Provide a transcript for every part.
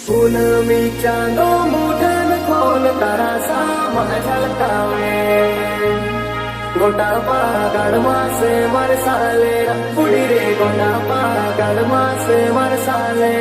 पूनमी चांदो मुठन खोल तारा सामा झलकावे गोटा पागल मासे मरसाले पुड़ी रे गोटा पागल मासे मरसाले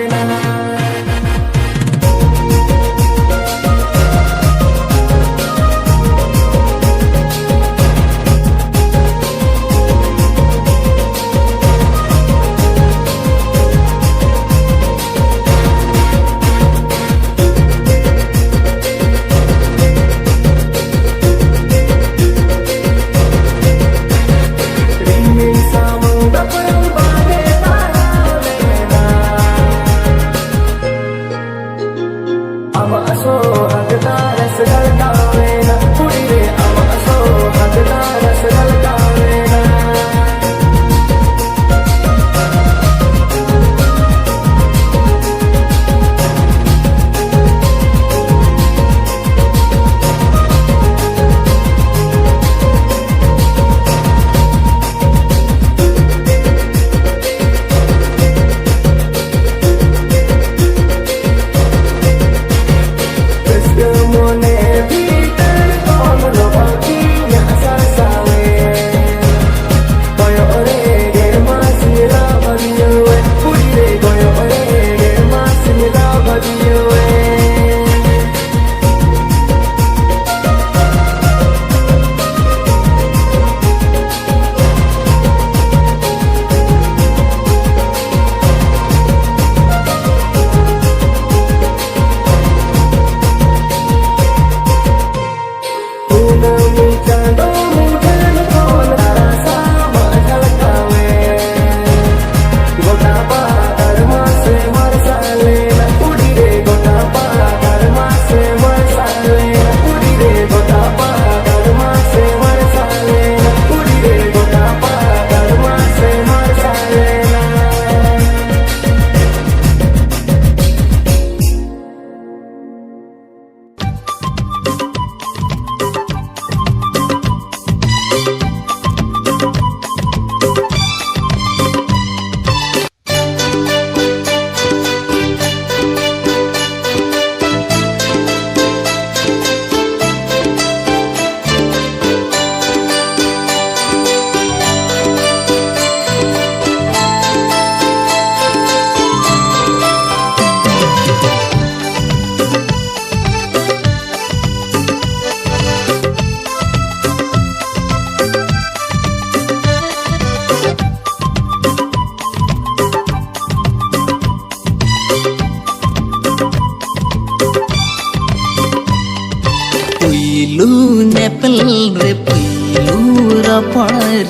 nepel re pilu rapar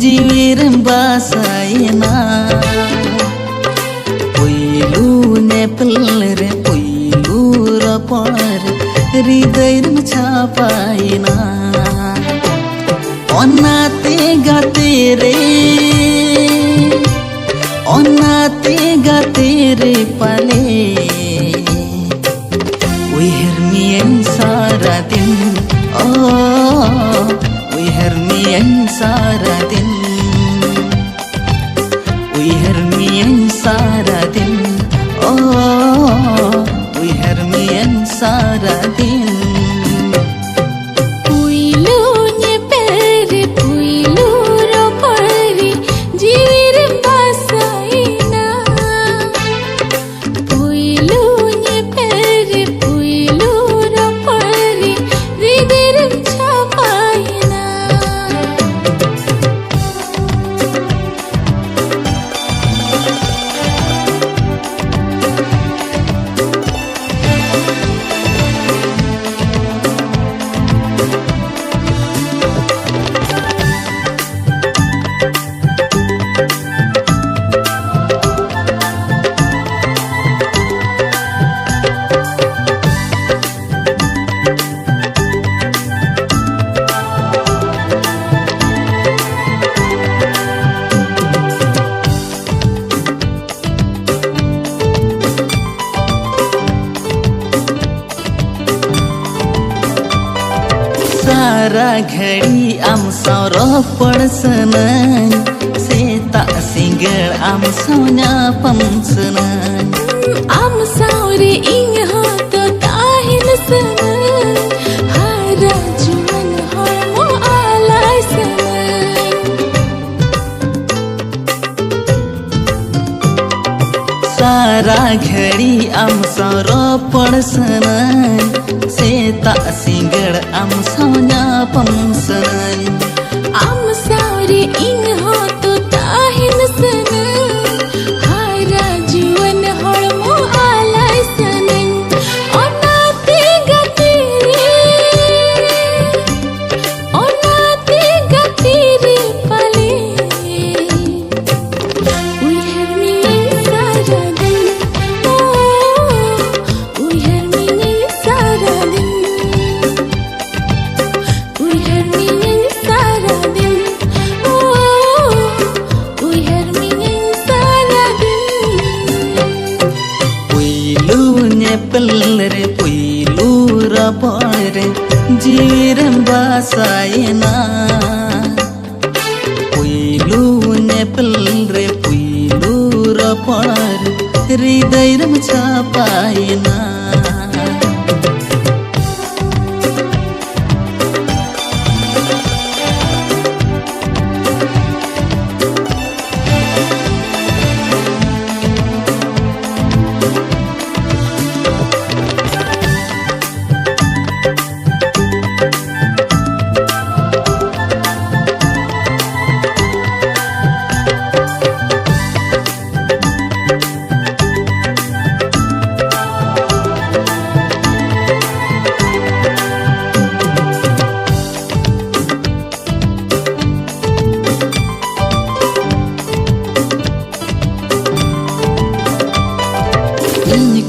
jiwir basaina pilu nepel re pilu rapar hriday chapaina onate gate re pale we hear me and saradin we hear me and saradin we hear me and saradin we hear me and saradin सारा घड़ी आम सारो पड़सनन सेता singer आम सौना पंसनन आम साउ sauri ing ho to tahin sana hara juan har mo alai sana सारा घड़ी आमसार पड़सन सेता सिंगड़ आमसावना पंसन am sauri ing ho to tahin sana hara juan har mo alai sana onate gatire pale we have me sara din we have me sara din we have me sara din we have me sara din पुइलू ने पल्लरे पुइलू रपारे जीरम बासायना पुइलू ने पल्लरे पुइलू रपारे हृदयरम छापायना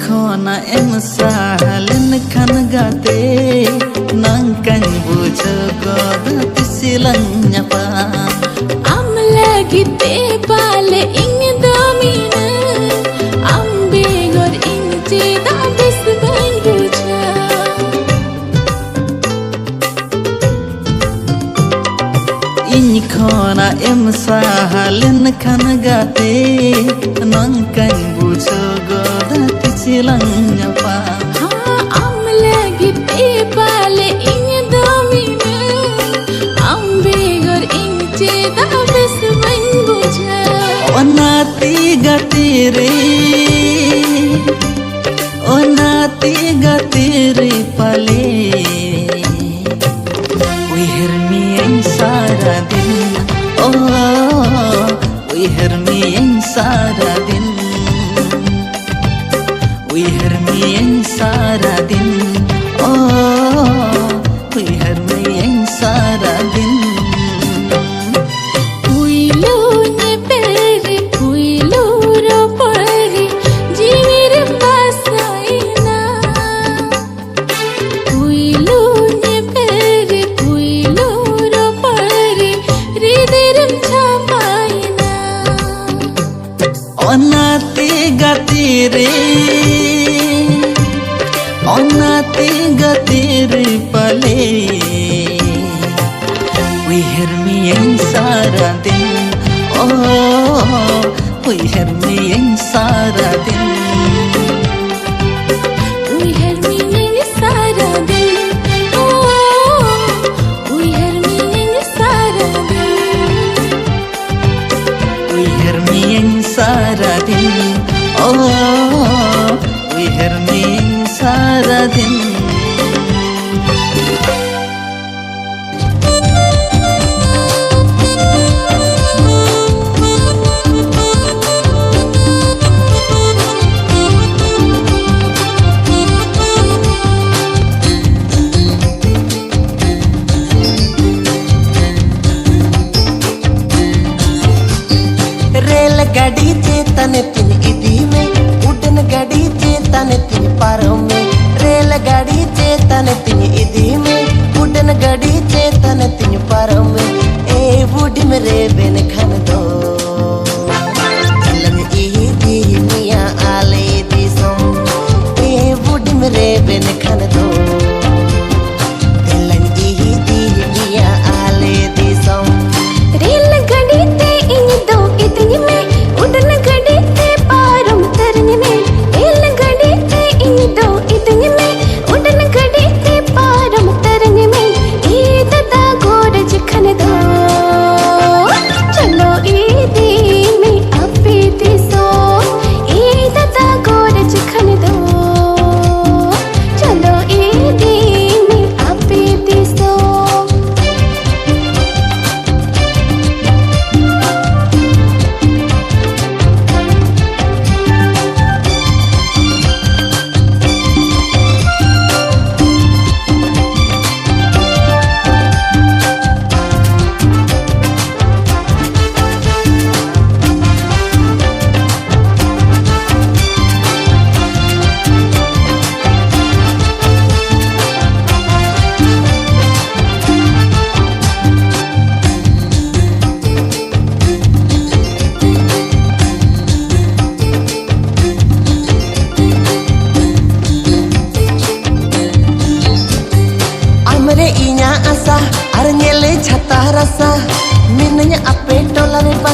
Khona em sahalin kan gate nang kan bujo god tisilanya pa am lagi te pale ing domina am begor ing cheda bis bang buja in khona em sahalin kan gate nang kan bujo god tisilanya pa ha am lagi te pale ing domina am begor ing cheda bis bang buja onati gatire pale we hear me in sara din oh we hear me in sara din we hear me in sara din oh we hear me in sara din puilu ne pere puilu ro pare jivir basaina puilu ne pere puilu ro pare hridayaram chapaina onati gatire pale we hear me in sara din oh we hear me in sara din we have me sara din oh we have me sara din we hear me in sara din oh we hear me in sara din रेलगाड़ी चेतन तीन इदी में उड़न गाड़ी चेतन तीन पारों में रेलगाड़ी चेतन तीन इदी में उड़न गाड़ी चेतन तीन पारों में ए बूढ़ी मेरे बेन खन दो चलन इदी मिया आले दिसम ए बूढ़ी मेरे बेन खन दो चलन इदी मिया आले दिसम रेलगाड़ी ते इन दो इतनी में उड़न गाड़ी ते पारम तरन में रेलगाड़ी ते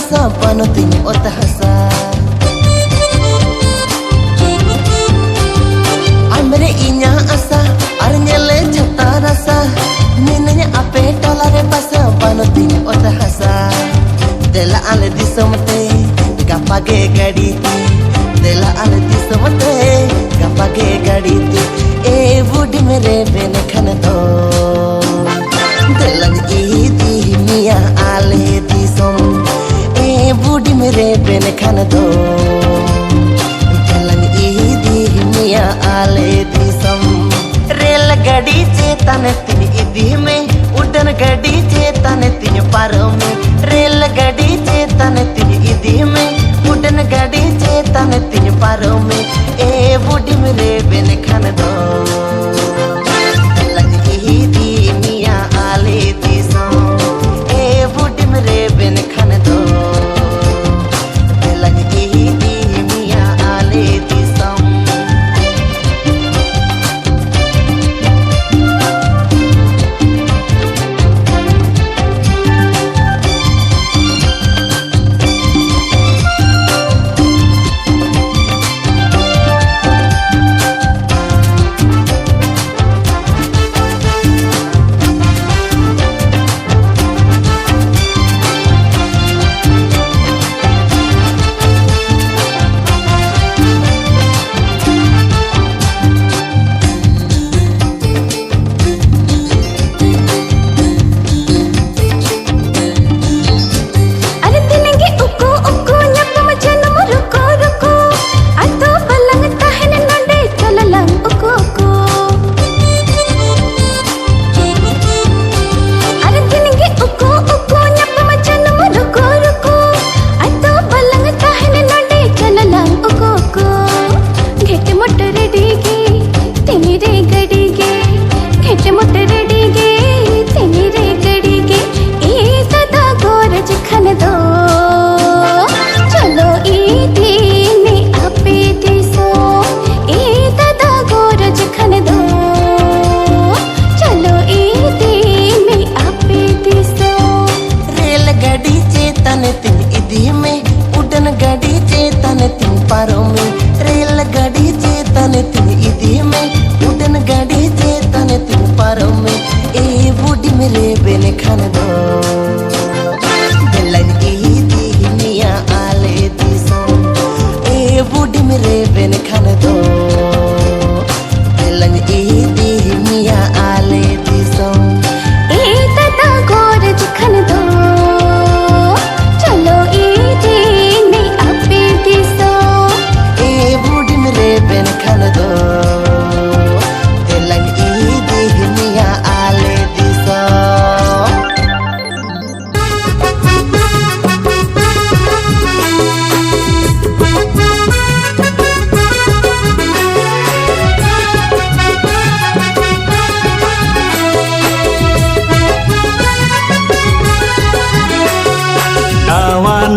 asa pano tini ota hasa amre inya asa arnyele jata rasa ninanya ape tolare basa pano tini ota hasa dela ale disomte gapage gaditi dela ale disomte gapage gaditi e budi mere bene khan do delan idi miya ale disom e budi mere bene khan do delan idi miya ale disom rel gadi chetan tini idi me udan gadi chetan tini paro me rel gadi chetan tini idi me udan gadi chetan tini paro me e budi mere bene khan do delan idi miya ale disom e budi mere bene khan do delan idi miya ale disom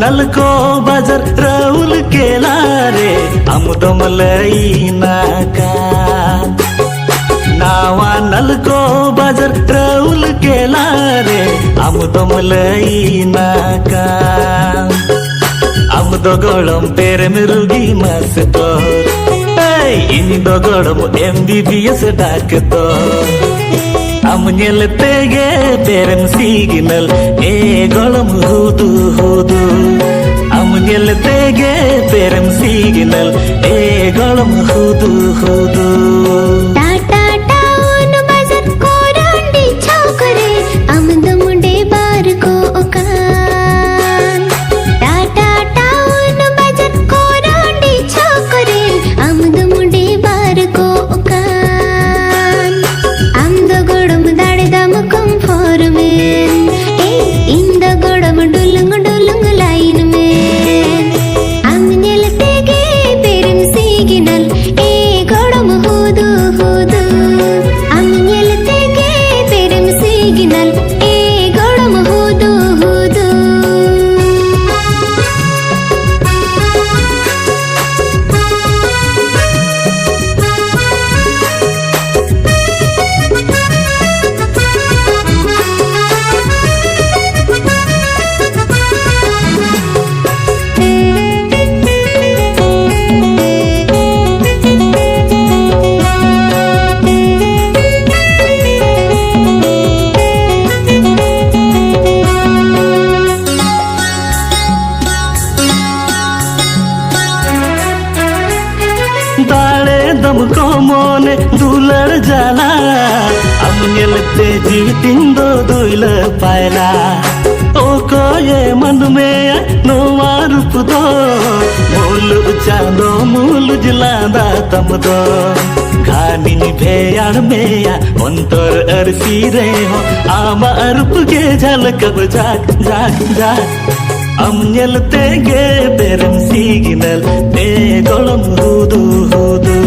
नलको बाजार राउल केला रे आमुदमलई नाका नावा नलको बाजार राउल केला रे आमुदमलई नाका आमुदो गड़म पेरे में रुगी मास्टर इन दो गड़म MBBS डॉक्टर अमुनियल तेगे पेरम सिग्नल ए गलम हुदू हुदू अमुनियल तेगे पेरम सिग्नल ए गलम हुदू हुदू टाटा टाउन बाजार कोरांडी छोकरे अमद मुंडे बार को ओकान टाटा टाउन बाजार कोरांडी छोकरे अमद मुंडे बार को ओकान अमद गोड़म दाड़े दाम कम फोर में ए इंद गोड़म डुलंग डुलंग लाइन में अमनेल तेगे पेरम सिग्नल ए गोड़म ते जीवितिंदो दुइल पायला ओ कोये मन में नो मारूप दो मूलु चांदो मूलु जिलांदा तम दो घानी भेयाड़ में अंतर अरसी रे हो आमा अरूप के झलकब जाक जाक जाक am nyelte ge berem signal te golom hudu hudu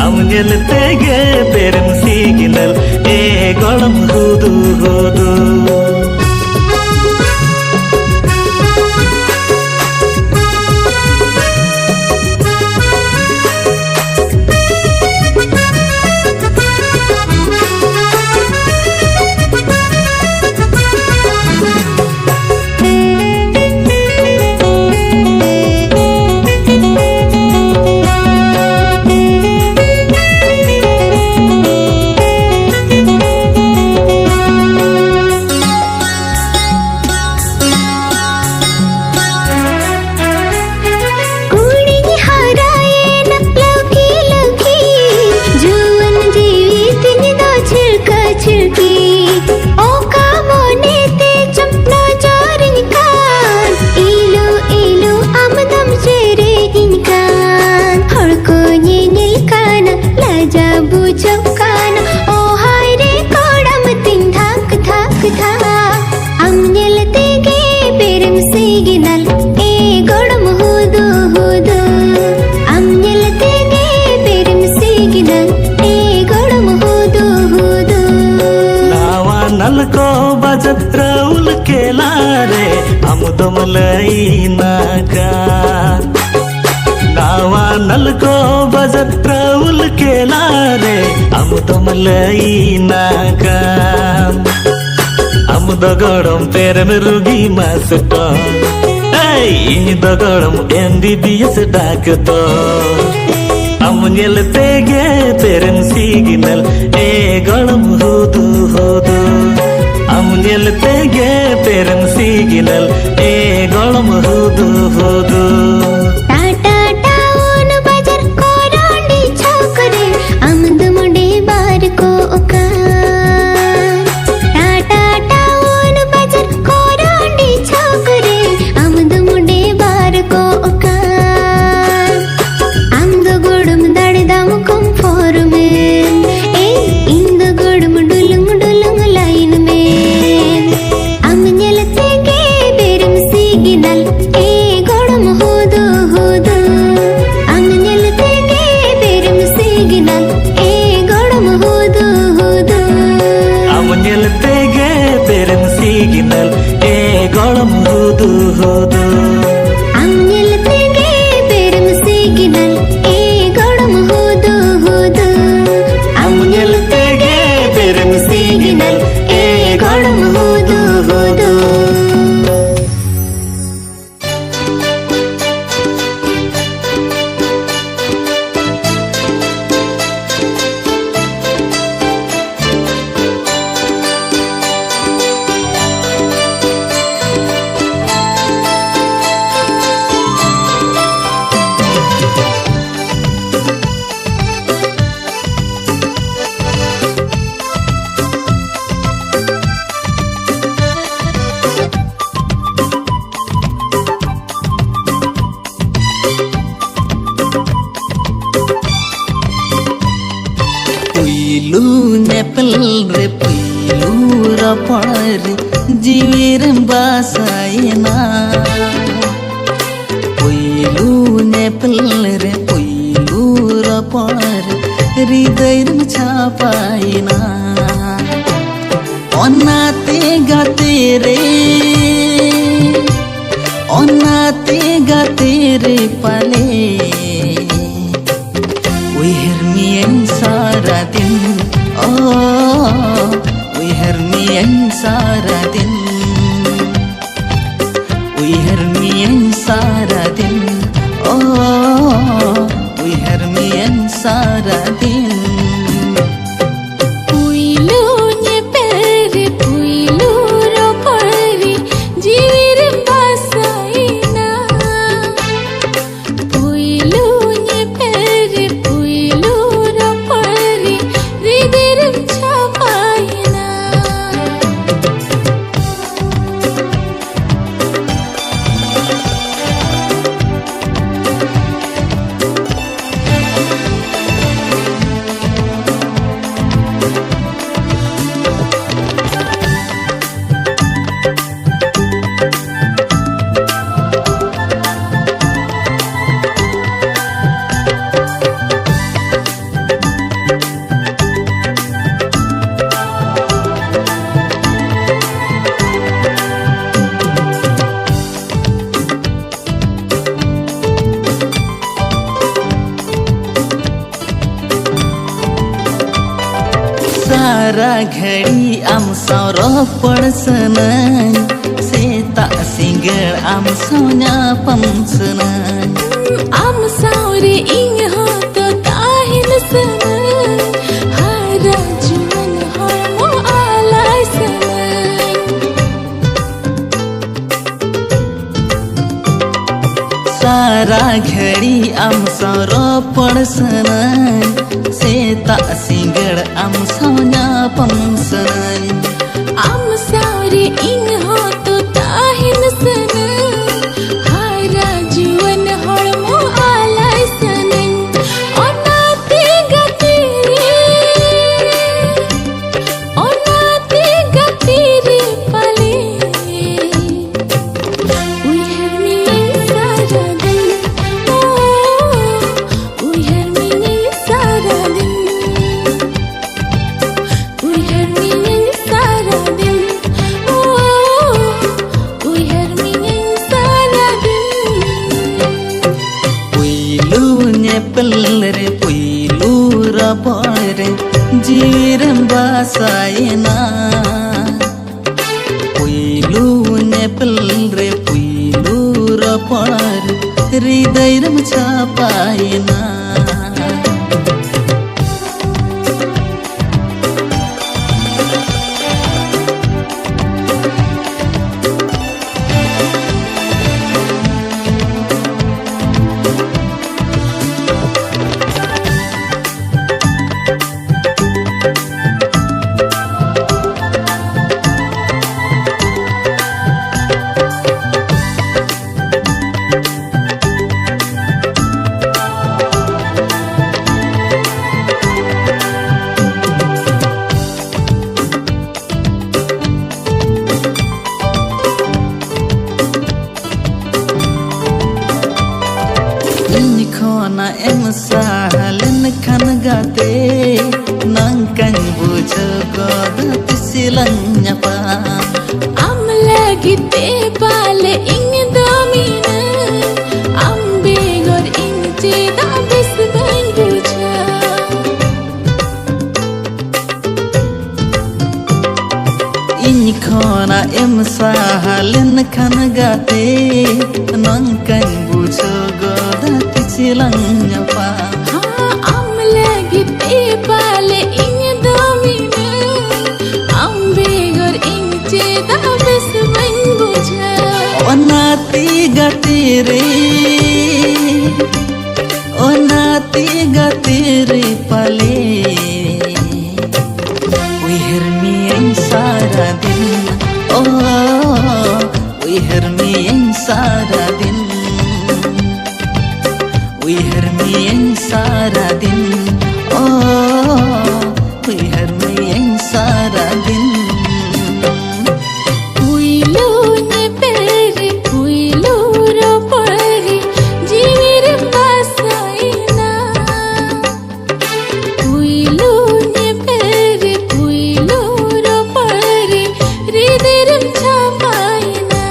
am nyelte ge berem signal e golom hudu hudu को बजत राउल के लारे हम तो मलई नाका नावा नल को बजत राउल के लारे हम तो मलई नाका हम तो गड़म पेर में रुगी मासटो इन तो गड़म MBBS डाकतो हम नलते गे पेरन सिग्नल ए गड़म हुदू हुदू हम नलते गे पेरन सिग्नल ए गड़म हुदू हुदू टाटा टाउन बाजार कोरांडी छकरे आमद मुंडे बार को ओकार टाटा टाउन बाजार कोरांडी छकरे आमद मुंडे बार को ओकार आमद गोड़म दाड़ दाम कम फोर में ए इंद गोड़म डुलुंग डुलुंग लाइन में आम नलते गे बेरम सिग्नल ए गोड़म हुदू हुदू आम नलते गे बेरम सिग्नल ए गोड़म हुदू हुदू हम नलते गे पेरन सिग्नल ए गड़म हुदू हुदू आम नलते गे बेरम सिग्नल ए गोड़म हुदू हुदू हम नलते गे पेरन सिग्नल ए गड़म हुदू हुदू पुइलू नेपल रे पुइलू रपण जीवेर बासायना पुइलू नेपल रे पुइलू रपण हृदय छापायना अनाते गाते रे अनाते गाते रे पाले We hear me and Sarah din oh we hear me and Sarah din we hear me and Sarah din oh we hear me and Sarah din पुइलू ने पेरे पुइलू रो परी जीवीर बासाइना पुइलू ने पेरे पुइलू रो परी हृदय छापाइना सारा घड़ी आम साव रोपड़ सनाई सेता सिंगर आम साव ᱧᱟᱯᱟᱢ सनाई am saure ing ho to tahin sanai hara juan hormo alai sanai सारा घड़ी आम साव रोपड़ सनाई सेता सिंगर आम साव ᱧᱟᱯᱟᱢ सनाई am saure ing ho to tahin sanai hara juan hormo alai sanai onate gatire pale we hear me sara din we hear me sara din we hear me sara din we hear me sara din पुइलू ñepel re पुइलू rapor re jiram basayena पुइलू ñepel re पुइलू rapor hridayram chapayena khona em sahalen khan gate nangkang bujo god silang nyapa am lagite pale ing domina am begor ing cheda bisban buja in khona em sahalen khan gate nangkang bujo god silang nyapa am lagite pale ing domina am begor ing cheda bisban buja onati gatire pale we hear me in sara din oh we hear me in sara din we hear me in sara din oh we hear me in sara din puilu ne pere puilu ro pare jivir basaina puilu ne pere puilu ro pare hridaram chapaina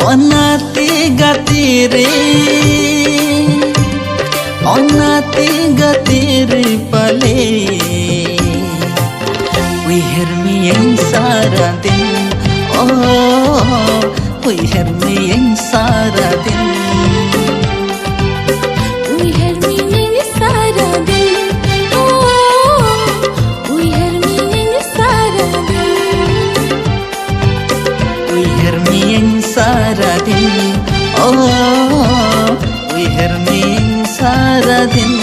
onati gatire pale we hear me in sara din oh we hear me in sara din we hear me sara din oh we hear me sara din we hear me in sara din oh we hear me in sara din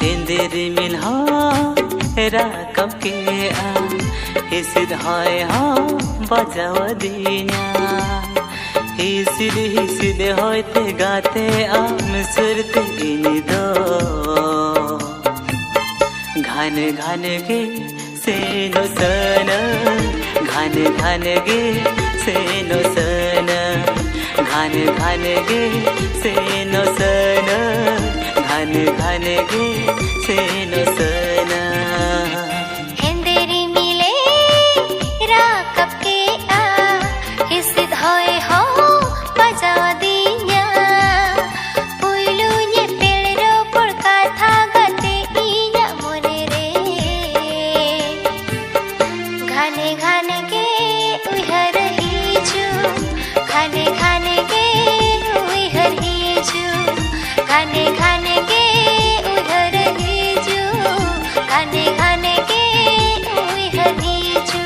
तेंदेरी मिल हेरा कब के आ हिसिद हाय बजाव दीना हिसिद होते गाते सुरते इन दो घन घन के सेनो सन घन घान गे से नो सन घान गे से नो सन घान गे से नो सन हेंदेरी मिले राकब के आ हिसिद होए हो बजा दिया पुइलु ने पेड़ो पर कथा गते इया मोने रे घाने के उहर हिजु घाने के उहर हिजु घाने के उहर हिजु घाने के उहर हिजु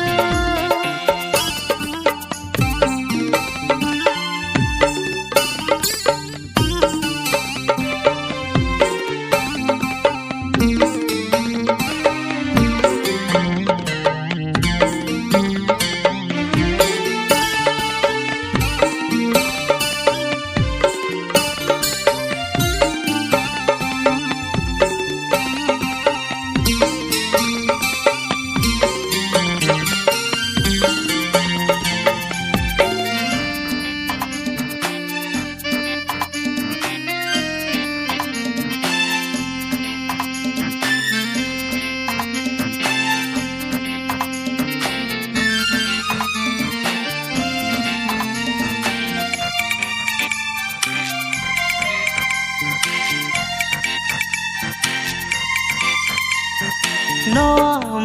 no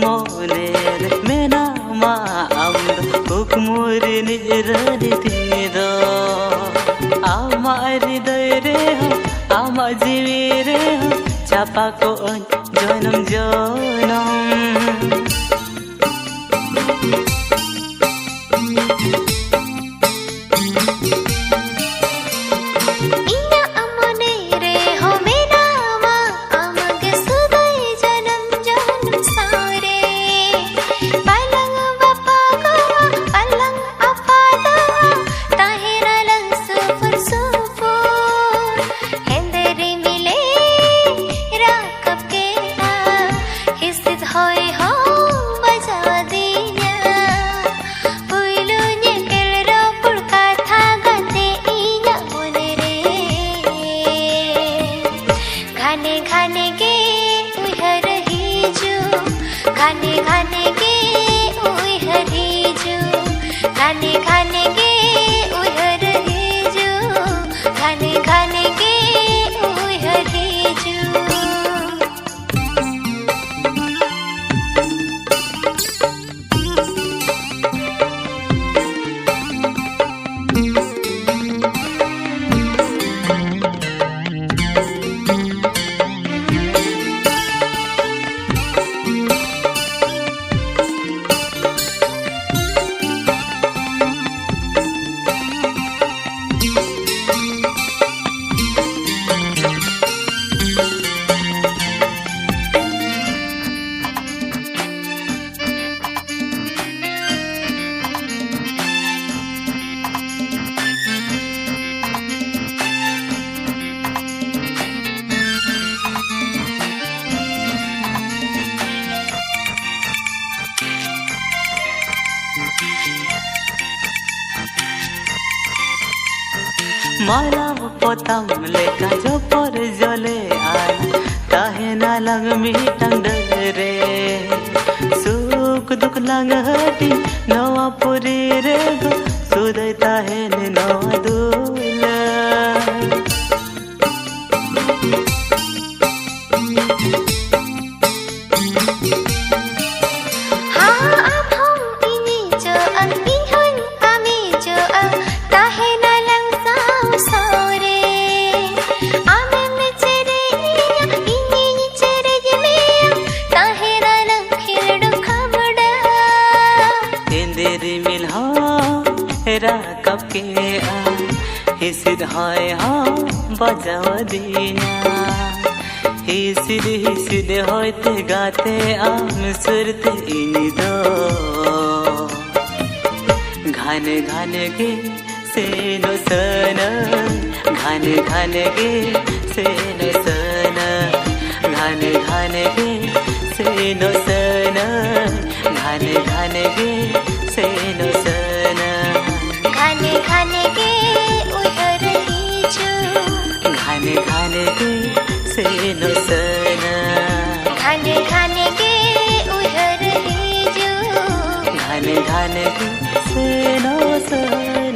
moner mena ma amdo hukmur nijrani tido amar doire ho ama jivire ho chapa ko janam janam घाने के उहर हिजु घाने के उहर हिजु घाने के उहर हिजु घाने के उहर हिजु माला पोतम लेका जो पर जले आय ताहे ना लग मीटंग डरे सुख दुख लंग हटी नवा पुरी रे गो सुदय ताहे ने नवा दूला कब के आ हिसिद हाय हाँ बजाव दीना हिसिद होते गाते आम सुरते इनी दो घान गे से नो सन घान गे से नो सन घान गे से नो सन घान गे से के सेनो सना घाने घाने के उधर ही जो घाने घाने के सेनो सना